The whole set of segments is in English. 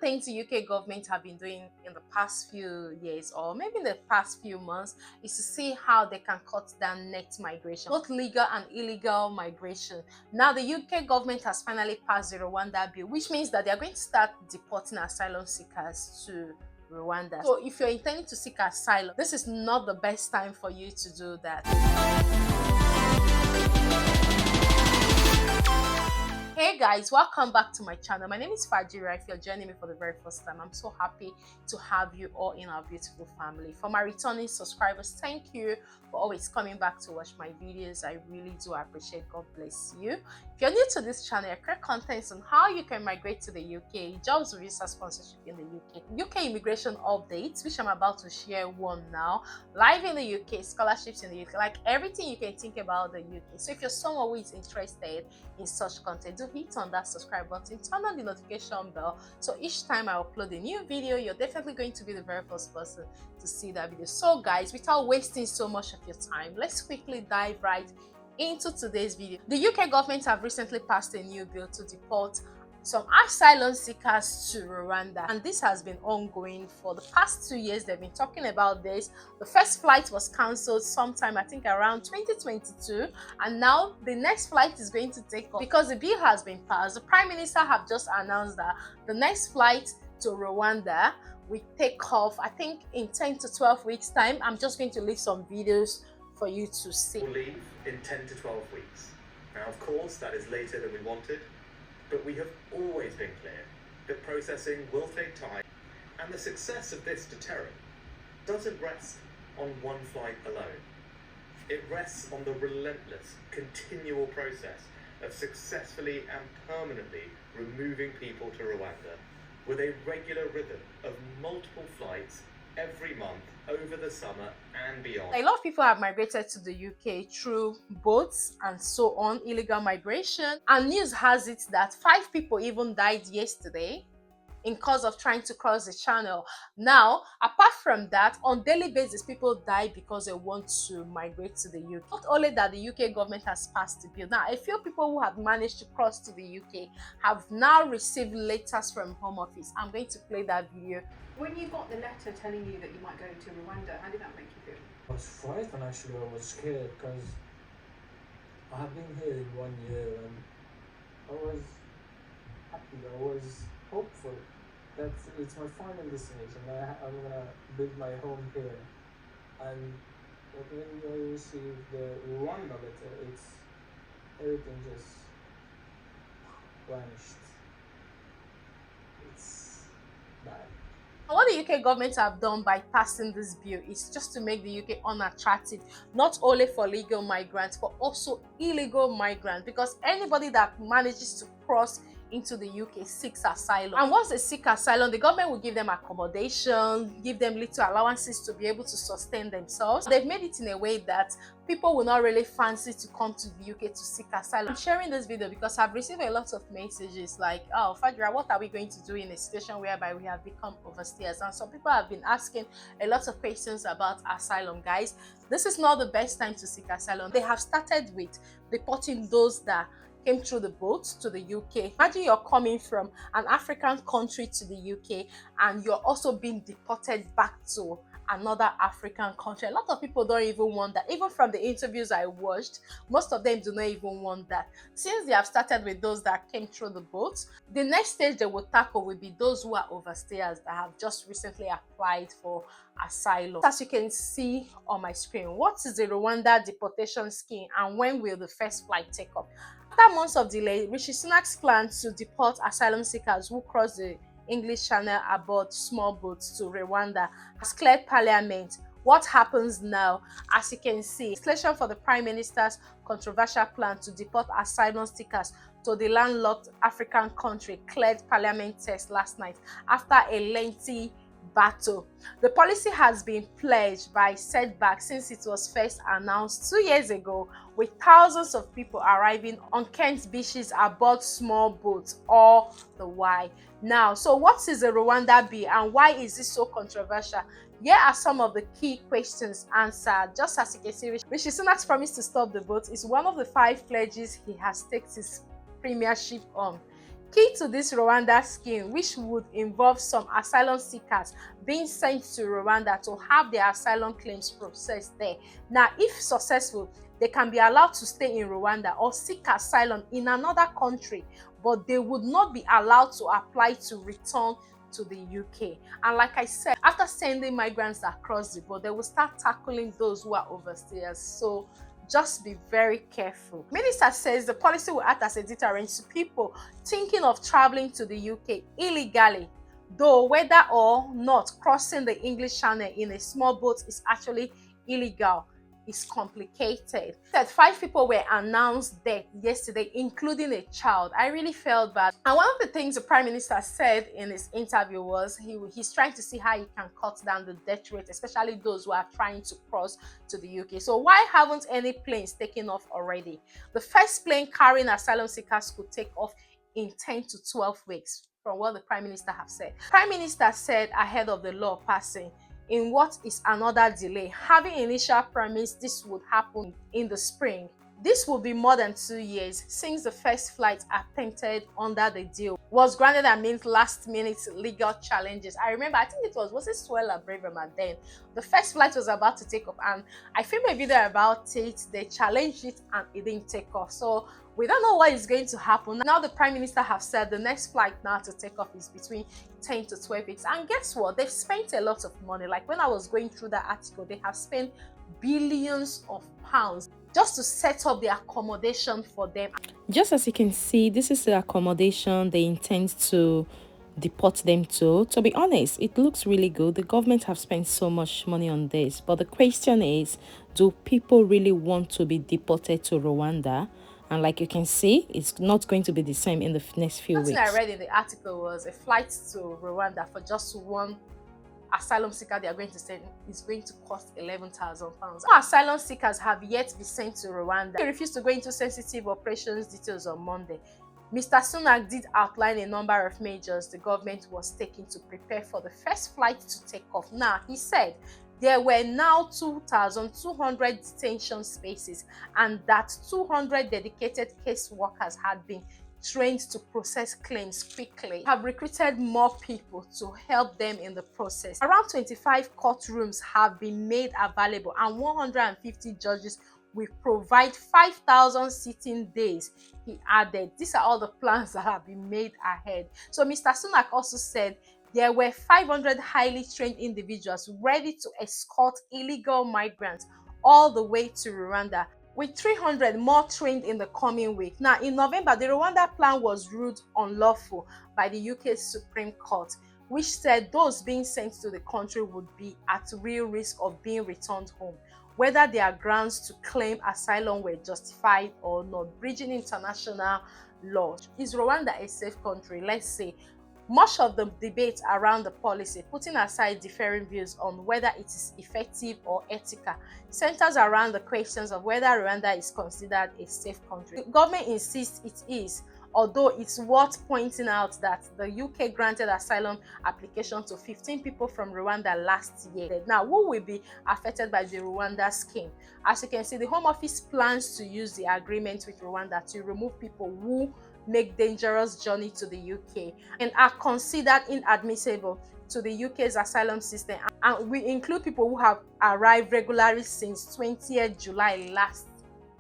things the UK government have been doing in the past few years, or maybe in the past few months, is to see how they can cut down net migration, both legal and illegal migration. Now, the UK government has finally passed the Rwanda bill, which means that they are going to start deporting asylum seekers to Rwanda. So if you're intending to seek asylum, this is not the best time for you to do that. Hey guys, welcome back to my channel. My name is Fajira. If you're joining me for the very first time, I'm so happy to have you all in our beautiful family. For my returning subscribers, thank you for always coming back to watch my videos. I really do appreciate. God bless you. If you're new to this channel, I create contents on how you can migrate to the UK, jobs, visa sponsorship in the UK immigration updates, which I'm about to share one now, live in the UK, scholarships in the UK, like everything you can think about the UK. So if you're someone who is interested in such content, do hit on that subscribe button, turn on the notification bell, so each time I upload a new video, you're definitely going to be the very first person to see that video. So guys, without wasting so much of your time, let's quickly dive right into today's video. The UK government have recently passed a new bill to deport some asylum seekers to Rwanda, and this has been ongoing for the past 2 years. They've been talking about this. The first flight was cancelled sometime, I think around 2022, and now the next flight is going to take off because the bill has been passed. The Prime Minister have just announced that the next flight to Rwanda will take off, I think, in 10 to 12 weeks time. I'm just going to leave some videos for you to see. We'll leave in 10 to 12 weeks. Now, of course, that is later than we wanted, but we have always been clear that processing will take time, and the success of this deterrent doesn't rest on one flight alone. It rests on the relentless, continual process of successfully and permanently removing people to Rwanda with a regular rhythm of multiple flights every month over the summer and beyond. A lot of people have migrated to the UK through boats and so on, illegal migration, and news has it that 5 people even died yesterday in cause of trying to cross the channel. Now, apart from that, on daily basis, people die because they want to migrate to the UK. Not only that the UK government has passed the bill, now a few people who have managed to cross to the UK have now received letters from Home Office. I'm going to play that video. When you got the letter telling you that you might go to Rwanda, how did that make you feel? I was frightened actually. I was scared because I have been here in 1 year and I was happy. I was hopeful that it's my final destination. I'm gonna build my home here. And when I received the Rwanda letter, everything just vanished. It's bad. What the UK government have done by passing this bill is just to make the UK unattractive, not only for legal migrants, but also illegal migrants, because anybody that manages to cross into the UK seeks asylum. And once they seek asylum, the government will give them accommodation, give them little allowances to be able to sustain themselves. They've made it in a way that people will not really fancy to come to the UK to seek asylum. I'm sharing this video because I've received a lot of messages like, oh, Fajira, what are we going to do in a situation whereby we have become overstayers? And some people have been asking a lot of questions about asylum. Guys, this is not the best time to seek asylum. They have started with deporting those that came through the boat to the UK. Imagine you're coming from an African country to the UK and you're also being deported back to another African country. A lot of people don't even want that. Even from the interviews I watched, most of them do not even want that. Since they have started with those that came through the boat, the next stage they will tackle will be those who are overstayers that have just recently applied for asylum. As you can see on my screen, what is the Rwanda deportation scheme and when will the first flight take off? After months of delay, Rishi Sunak's plan to deport asylum seekers who cross the English Channel aboard small boats to Rwanda has cleared Parliament. What happens now? As you can see, legislation for the Prime Minister's controversial plan to deport asylum seekers to the landlocked African country cleared Parliament test last night after a lengthy battle. The policy has been plagued by setbacks since it was first announced 2 years ago, with thousands of people arriving on Kent beaches aboard small boats all the while. Now, so what is the Rwanda bill and why is it so controversial? Here are some of the key questions answered. Just as you can see, Rishi Sunak's promise to stop the boat is one of the 5 pledges he has staked his premiership on. Key to this Rwanda scheme, which would involve some asylum seekers being sent to Rwanda to have their asylum claims processed there. Now, if successful, they can be allowed to stay in Rwanda or seek asylum in another country, but they would not be allowed to apply to return to the UK. And like I said, after sending migrants across the border, they will start tackling those who are overstayers. So just be very careful. Minister says the policy will act as a deterrent to people thinking of traveling to the UK illegally, though whether or not crossing the English Channel in a small boat is actually illegal is complicated. Said 5 people were announced dead yesterday, including a child. I really felt bad. And one of the things the Prime Minister said in his interview was he's trying to see how he can cut down the death rate, especially those who are trying to cross to the UK. So why haven't any planes taken off already? The first plane carrying asylum seekers could take off in 10 to 12 weeks, from what the Prime Minister have said. Prime Minister said ahead of the law passing, in what is another delay, having initial promised this would happen in the spring. This will be more than 2 years since the first flight attempted under the deal was granted amid last-minute legal challenges. I remember, I think it was it Suella Braverman then? The first flight was about to take off, and I filmed a video about it. They challenged it and it didn't take off. So we don't know what is going to happen. Now the Prime Minister have said the next flight now to take off is between 10 to 12 weeks. And guess what? They've spent a lot of money. Like when I was going through that article, they have spent billions of pounds just to set up the accommodation for them. Just as you can see, this is the accommodation they intend to deport them to. To be honest, it looks really good. The government have spent so much money on this. But the question is, do people really want to be deported to Rwanda? And like you can see, it's not going to be the same in the next few weeks. Something I read in the article was a flight to Rwanda for just one asylum seeker they are going to send is going to cost £11,000. More asylum seekers have yet to be sent to Rwanda. They refused to go into sensitive operations details on Monday. Mr. Sunak did outline a number of measures the government was taking to prepare for the first flight to take off. Now, he said there were now 2,200 detention spaces and that 200 dedicated case workers had been trained to process claims quickly. Have recruited more people to help them in the process. Around 25 courtrooms have been made available and 150 judges will provide 5,000 sitting days, he added. These are all the plans that have been made ahead. So Mr. Sunak also said there were 500 highly trained individuals ready to escort illegal migrants all the way to Rwanda, with 300 more trained in the coming week. Now, in November, the Rwanda plan was ruled unlawful by the UK Supreme Court, which said those being sent to the country would be at real risk of being returned home, whether their grounds to claim asylum were justified or not, breaching international law. Is Rwanda a safe country? Let's say. Much of the debate around the policy, putting aside differing views on whether it is effective or ethical, centers around the questions of whether Rwanda is considered a safe country. The government insists it is, although it's worth pointing out that the UK granted asylum application to 15 people from Rwanda last year. Now, who will be affected by the Rwanda scheme? As you can see, the Home Office plans to use the agreement with Rwanda to remove people who make dangerous journey to the UK and are considered inadmissible to the UK's asylum system, and we include people who have arrived regularly since 20th July last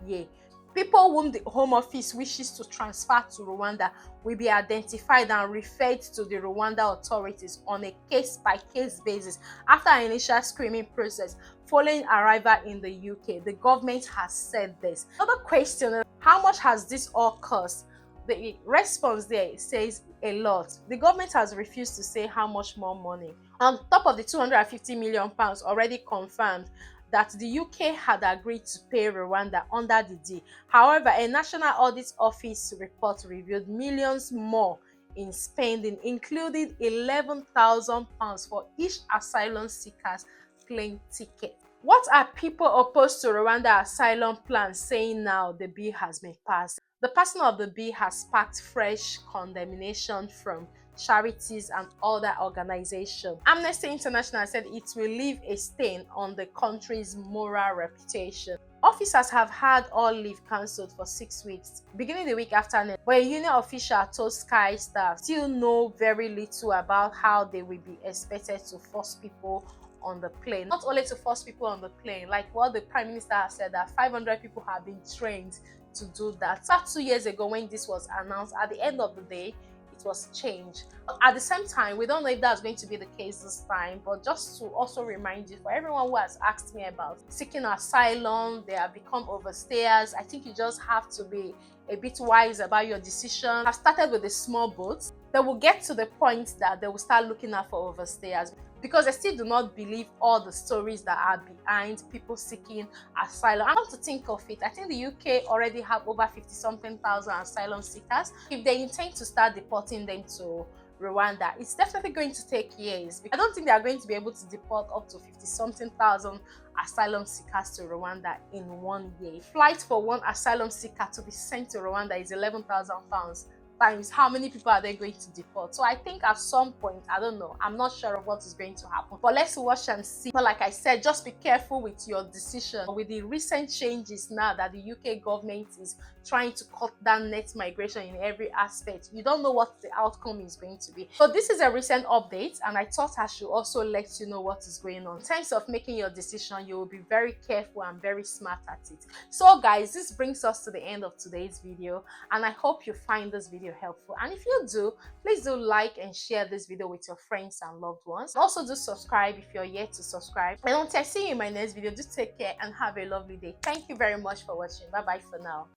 year. People whom the Home Office wishes to transfer to Rwanda will be identified and referred to the Rwanda authorities on a case-by-case basis after an initial screening process following arrival in the UK. The government has said this. Another question: how much has this all cost? The response there says a lot. The government has refused to say how much more money. On top of the £250 million already confirmed that the UK had agreed to pay Rwanda under the deal. However, a National Audit Office report revealed millions more in spending, including £11,000 for each asylum seeker's plane ticket. What are people opposed to Rwanda asylum plan saying now the bill has been passed? The passing of the bill has sparked fresh condemnation from charities and other organizations. Amnesty International said it will leave a stain on the country's moral reputation. Officers have had all leave cancelled for 6 weeks, beginning the week after next. But a union official told Sky staff still know very little about how they will be expected to force people on the plane. Not only to force people on the plane, like what the Prime Minister has said, that 500 people have been trained to do that. About 2 years ago when this was announced, at the end of the day, it was changed. At the same time, we don't know if that's going to be the case this time, but just to also remind you, for everyone who has asked me about seeking asylum, they have become overstayers, I think you just have to be a bit wise about your decision. I've started with the small boats. They will get to the point that they will start looking out for overstayers, because I still do not believe all the stories that are behind people seeking asylum. And come to think of it, I think the UK already have over 50-something thousand asylum seekers. If they intend to start deporting them to Rwanda, it's definitely going to take years. I don't think they are going to be able to deport up to 50-something thousand asylum seekers to Rwanda in 1 year. Flight for one asylum seeker to be sent to Rwanda is £11,000 times how many people are they going to deport. So I think at some point, I don't know, I'm not sure of what is going to happen, but let's watch and see. But like I said, just be careful with your decision. With the recent changes now that the UK government is trying to cut down net migration in every aspect, you don't know what the outcome is going to be. So this is a recent update, and I thought I should also let you know what is going on. In terms of making your decision, you will be very careful and very smart at it. So guys, this brings us to the end of today's video, and I hope you find this video helpful. And if you do, please do like and share this video with your friends and loved ones. Also do subscribe if you're yet to subscribe. And until I see you in my next video, do take care and have a lovely day. Thank you very much for watching. Bye bye for now.